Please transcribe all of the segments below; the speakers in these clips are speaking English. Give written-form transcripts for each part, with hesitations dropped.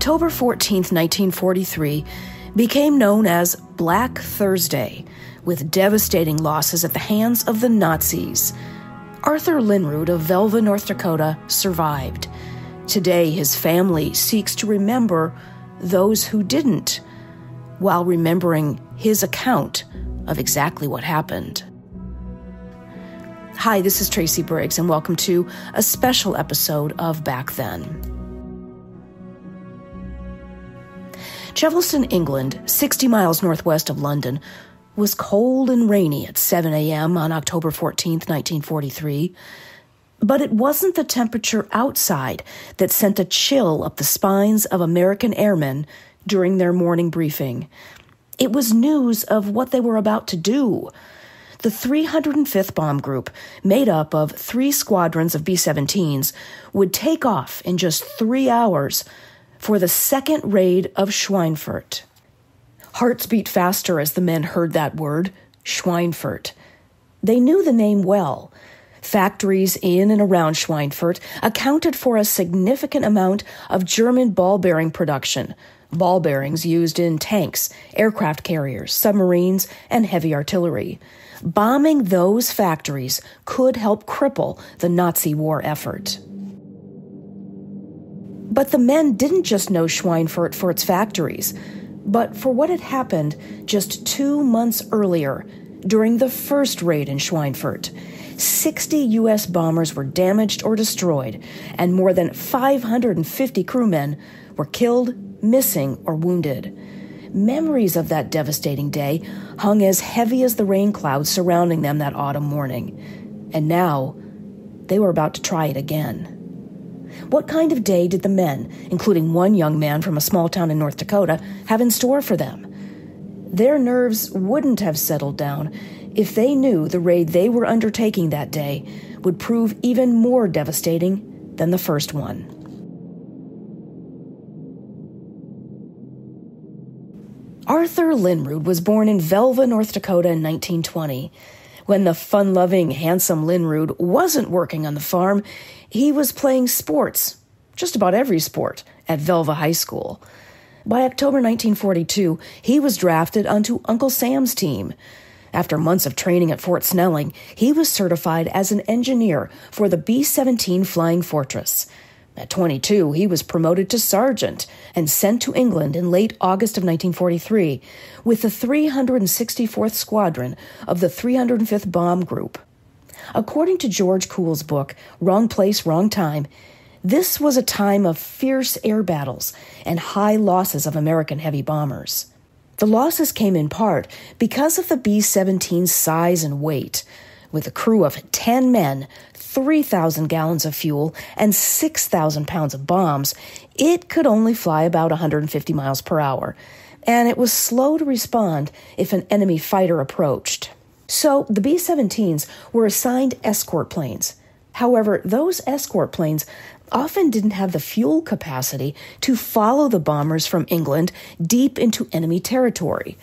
October 14, 1943, became known as Black Thursday, with devastating losses at the hands of the Nazis. Arthur Linrud of Velva, North Dakota, survived. Today, his family seeks to remember those who didn't, while remembering his account of exactly what happened. Hi, this is Tracy Briggs, and welcome to a special episode of Back Then. Chevelston, England, 60 miles northwest of London, was cold and rainy at 7 a.m. on October 14, 1943. But it wasn't the temperature outside that sent a chill up the spines of American airmen during their morning briefing. It was news of what they were about to do. The 305th Bomb Group, made up of 3 squadrons of B-17s, would take off in just 3 hours for the second raid of Schweinfurt. Hearts beat faster as the men heard that word, Schweinfurt. They knew the name well. Factories in and around Schweinfurt accounted for a significant amount of German ball bearing production, ball bearings used in tanks, aircraft carriers, submarines, and heavy artillery. Bombing those factories could help cripple the Nazi war effort. But the men didn't just know Schweinfurt for its factories, but for what had happened just 2 months earlier during the first raid in Schweinfurt. 60 U.S. bombers were damaged or destroyed, and more than 550 crewmen were killed, missing, or wounded. Memories of that devastating day hung as heavy as the rain clouds surrounding them that autumn morning. And now, they were about to try it again. What kind of day did the men, including one young man from a small town in North Dakota, have in store for them? Their nerves wouldn't have settled down if they knew the raid they were undertaking that day would prove even more devastating than the first one. Arthur Linrud was born in Velva, North Dakota in 1920. When the fun-loving, handsome Linrud wasn't working on the farm, he was playing sports, just about every sport, at Velva High School. By October 1942, he was drafted onto Uncle Sam's team. After months of training at Fort Snelling, he was certified as an engineer for the B-17 Flying Fortress. At 22, he was promoted to sergeant and sent to England in late August of 1943 with the 364th Squadron of the 305th Bomb Group. According to George Coole's book, Wrong Place, Wrong Time, this was a time of fierce air battles and high losses of American heavy bombers. The losses came in part because of the B-17's size and weight. With a crew of 10 men, 3,000 gallons of fuel, and 6,000 pounds of bombs, it could only fly about 150 miles per hour, and it was slow to respond if an enemy fighter approached. So the B-17s were assigned escort planes. However, those escort planes often didn't have the fuel capacity to follow the bombers from England deep into enemy territory.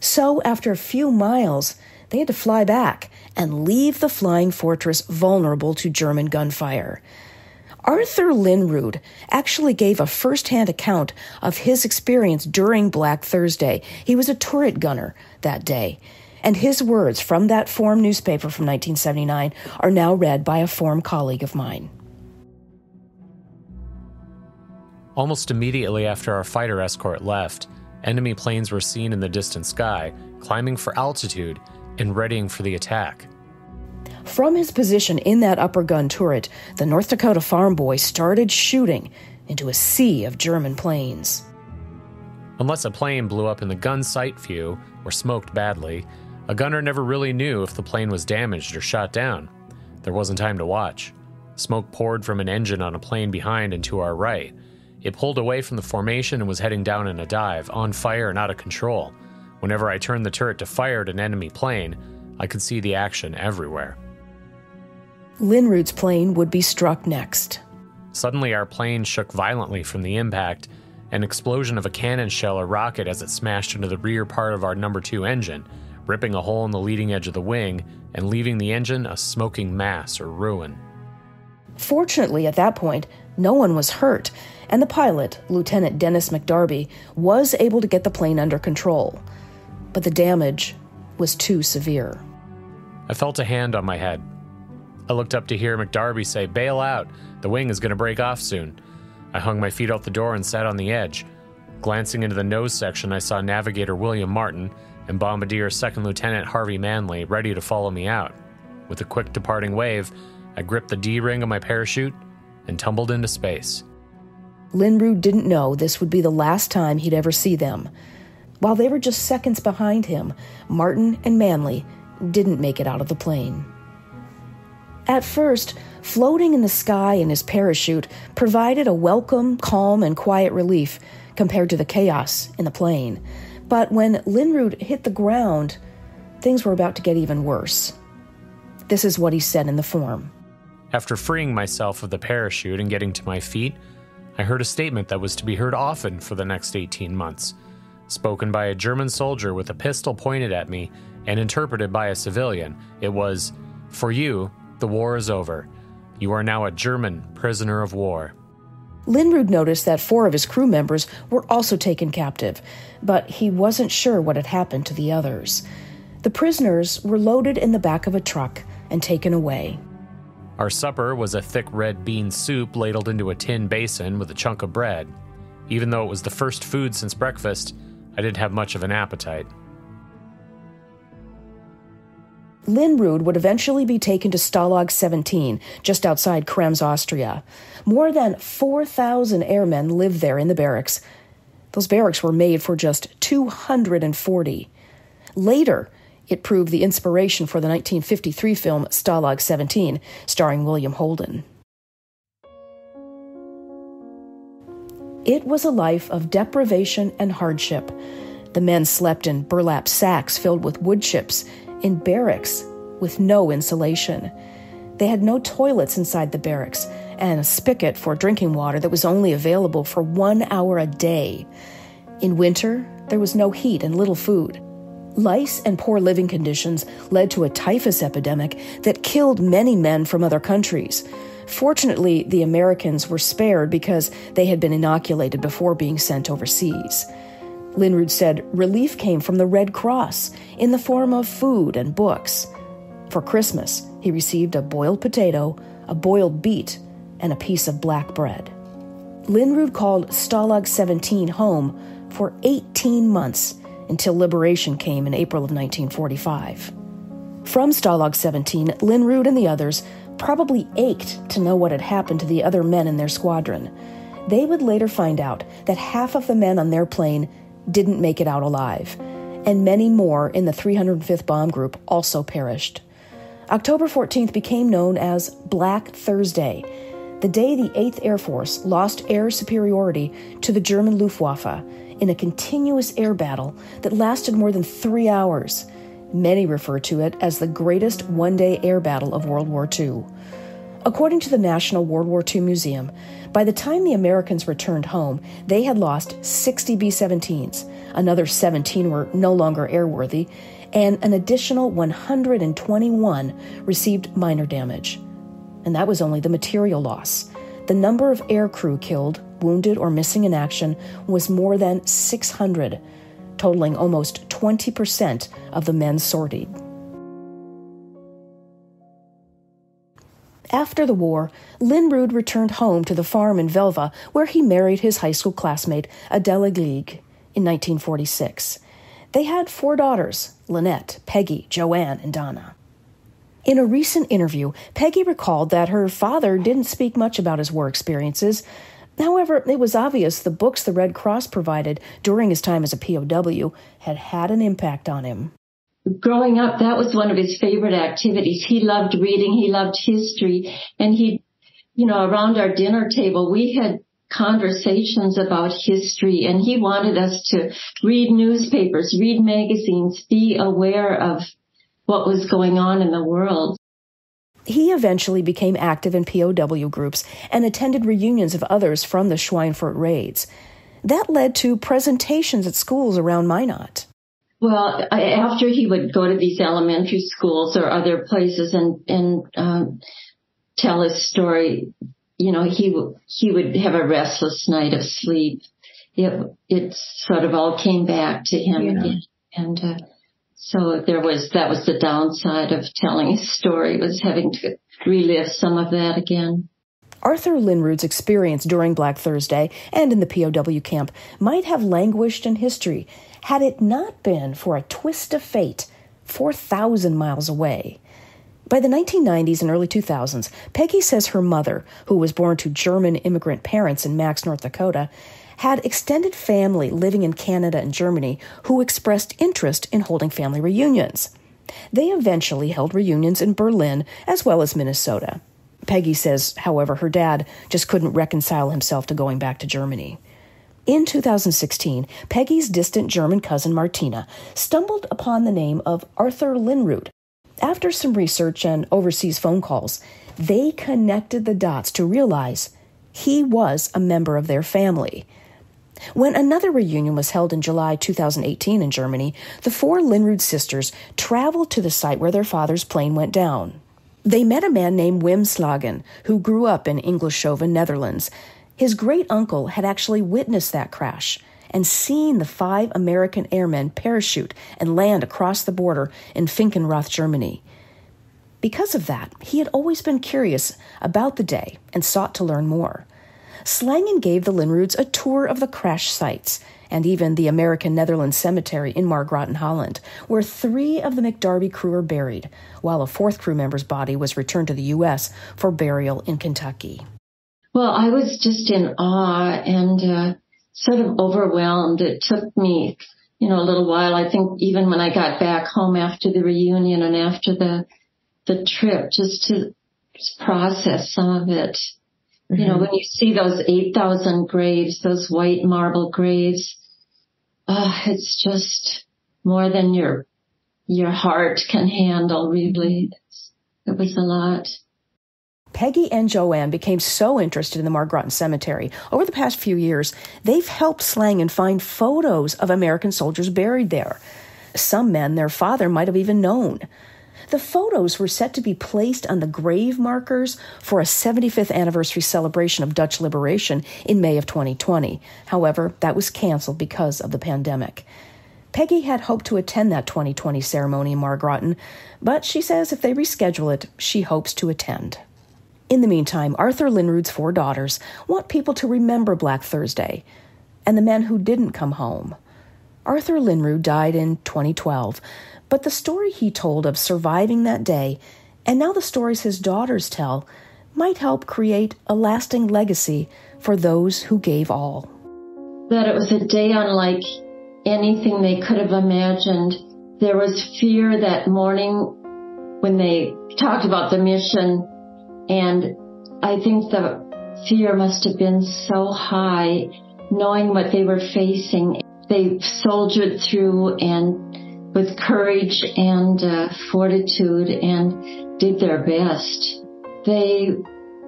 So after a few miles, they had to fly back and leave the flying fortress vulnerable to German gunfire. Arthur Linrud actually gave a first-hand account of his experience during Black Thursday. He was a turret gunner that day, and his words from that Forum newspaper from 1979 are now read by a Forum colleague of mine. Almost immediately after our fighter escort left, enemy planes were seen in the distant sky, climbing for altitude and readying for the attack. From his position in that upper gun turret, the North Dakota farm boy started shooting into a sea of German planes. Unless a plane blew up in the gun sight view or smoked badly, a gunner never really knew if the plane was damaged or shot down. There wasn't time to watch. Smoke poured from an engine on a plane behind and to our right. It pulled away from the formation and was heading down in a dive, on fire and out of control. Whenever I turned the turret to fire at an enemy plane, I could see the action everywhere. Linrud's plane would be struck next. Suddenly our plane shook violently from the impact, an explosion of a cannon shell or rocket as it smashed into the rear part of our No. 2 engine, ripping a hole in the leading edge of the wing and leaving the engine a smoking mass or ruin. Fortunately, at that point, no one was hurt, and the pilot, Lieutenant Dennis McDarby, was able to get the plane under control. But the damage was too severe. I felt a hand on my head. I looked up to hear McDarby say, "Bail out. The wing is going to break off soon." I hung my feet out the door and sat on the edge. Glancing into the nose section, I saw Navigator William Martin and Bombardier Second Lieutenant Harvey Manley ready to follow me out. With a quick departing wave, I gripped the D-ring of my parachute and tumbled into space. Linrud didn't know this would be the last time he'd ever see them. While they were just seconds behind him, Martin and Manley didn't make it out of the plane. At first, floating in the sky in his parachute provided a welcome, calm, and quiet relief compared to the chaos in the plane. But when Linrud hit the ground, things were about to get even worse. This is what he said in the form. After freeing myself of the parachute and getting to my feet, I heard a statement that was to be heard often for the next 18 months, spoken by a German soldier with a pistol pointed at me and interpreted by a civilian. It was, "For you, the war is over. You are now a German prisoner of war." Linrud noticed that 4 of his crew members were also taken captive, but he wasn't sure what had happened to the others. The prisoners were loaded in the back of a truck and taken away. Our supper was a thick red bean soup ladled into a tin basin with a chunk of bread. Even though it was the first food since breakfast, I didn't have much of an appetite. Linrud would eventually be taken to Stalag 17, just outside Krems, Austria. More than 4,000 airmen lived there in the barracks. Those barracks were made for just 240. Later, it proved the inspiration for the 1953 film Stalag 17, starring William Holden. It was a life of deprivation and hardship. The men slept in burlap sacks filled with wood chips, in barracks with no insulation. They had no toilets inside the barracks, and a spigot for drinking water that was only available for 1 hour a day. In winter, there was no heat and little food. Lice and poor living conditions led to a typhus epidemic that killed many men from other countries. Fortunately, the Americans were spared because they had been inoculated before being sent overseas. Linrud said relief came from the Red Cross in the form of food and books. For Christmas, he received a boiled potato, a boiled beet, and a piece of black bread. Linrud called Stalag 17 home for 18 months until liberation came in April of 1945. From Stalag 17, Linrud and the others probably ached to know what had happened to the other men in their squadron. They would later find out that half of the men on their plane didn't make it out alive, and many more in the 305th Bomb Group also perished. October 14th became known as Black Thursday, the day the 8th Air Force lost air superiority to the German Luftwaffe in a continuous air battle that lasted more than 3 hours. Many refer to it as the greatest one-day air battle of World War II. According to the National World War II Museum, by the time the Americans returned home, they had lost 60 B-17s, another 17 were no longer airworthy, and an additional 121 received minor damage. And that was only the material loss. The number of air crew killed, wounded, or missing in action was more than 600, totaling almost 20% of the men sortied. After the war, Linrud returned home to the farm in Velva, where he married his high school classmate, Adela Glieg, in 1946. They had 4 daughters, Lynette, Peggy, Joanne, and Donna. In a recent interview, Peggy recalled that her father didn't speak much about his war experiences. However, it was obvious the books the Red Cross provided during his time as a POW had had an impact on him. Growing up, that was one of his favorite activities. He loved reading. He loved history. And around our dinner table, we had conversations about history, and he wanted us to read newspapers, read magazines, be aware of what was going on in the world. He eventually became active in POW groups and attended reunions of others from the Schweinfurt raids. That led to presentations at schools around Minot. Well, after he would go to these elementary schools or other places and tell his story, he would have a restless night of sleep. It sort of all came back to him again. And so that was the downside of telling his story, was having to relive some of that again. Arthur Linrud's experience during Black Thursday and in the POW camp might have languished in history had it not been for a twist of fate 4,000 miles away. By the 1990s and early 2000s, Peggy says her mother, who was born to German immigrant parents in Max, North Dakota, had extended family living in Canada and Germany who expressed interest in holding family reunions. They eventually held reunions in Berlin as well as Minnesota. Peggy says, however, her dad just couldn't reconcile himself to going back to Germany. In 2016, Peggy's distant German cousin Martina stumbled upon the name of Arthur Linrud. After some research and overseas phone calls, they connected the dots to realize he was a member of their family. When another reunion was held in July 2018 in Germany, the four Linrud sisters traveled to the site where their father's plane went down. They met a man named Wim Slagen, who grew up in Engelshoven, Netherlands. His great-uncle had actually witnessed that crash and seen the 5 American airmen parachute and land across the border in Finkenrath, Germany. Because of that, he had always been curious about the day and sought to learn more. Slangen gave the Linruds a tour of the crash sites and even the American Netherlands Cemetery in Margraten, Holland, where 3 of the McDarby crew are buried, while a 4th crew member's body was returned to the U.S. for burial in Kentucky. Well, I was just in awe and sort of overwhelmed. It took me, a little while. I think even when I got back home after the reunion and after the trip, just to process some of it. Mm-hmm. When you see those 8,000 graves, those white marble graves, it's just more than your heart can handle, really. It was a lot. Peggy and Joanne became so interested in the Margraten Cemetery. Over the past few years, they've helped Slangen find photos of American soldiers buried there. Some men their father might have even known. The photos were set to be placed on the grave markers for a 75th anniversary celebration of Dutch liberation in May of 2020. However, that was canceled because of the pandemic. Peggy had hoped to attend that 2020 ceremony in Margraten, but she says if they reschedule it, she hopes to attend. In the meantime, Arthur Linrud's 4 daughters want people to remember Black Thursday and the men who didn't come home. Arthur Linrud died in 2012, but the story he told of surviving that day, and now the stories his daughters tell, might help create a lasting legacy for those who gave all. That it was a day unlike anything they could have imagined. There was fear that morning when they talked about the mission, and I think the fear must have been so high, knowing what they were facing. They soldiered through and with courage and fortitude and did their best. They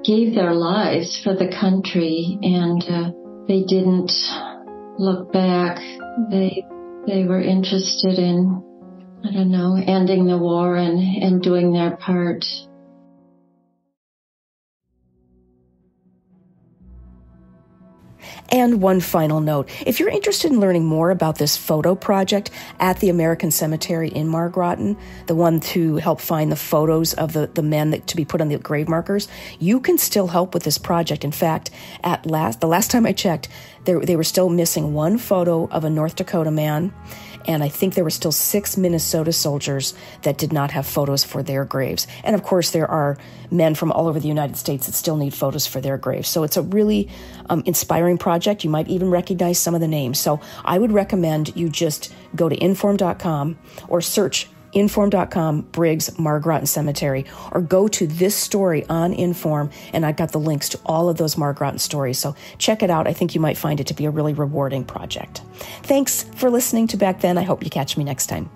gave their lives for the country and they didn't look back. They were interested in, ending the war and doing their part. And one final note, if you're interested in learning more about this photo project at the American Cemetery in Margraten, the one to help find the photos of the men to be put on the grave markers, you can still help with this project. In fact, the last time I checked, they were still missing 1 photo of a North Dakota man, and I think there were still 6 Minnesota soldiers that did not have photos for their graves. And of course, there are men from all over the United States that still need photos for their graves. So it's a really inspiring project. You might even recognize some of the names. So I would recommend you just go to inform.com or search inform.com Briggs Margraten Cemetery, or go to this story on Inform, and I've got the links to all of those Margraten stories. So check it out. I think you might find it to be a really rewarding project. Thanks for listening to Back Then. I hope you catch me next time.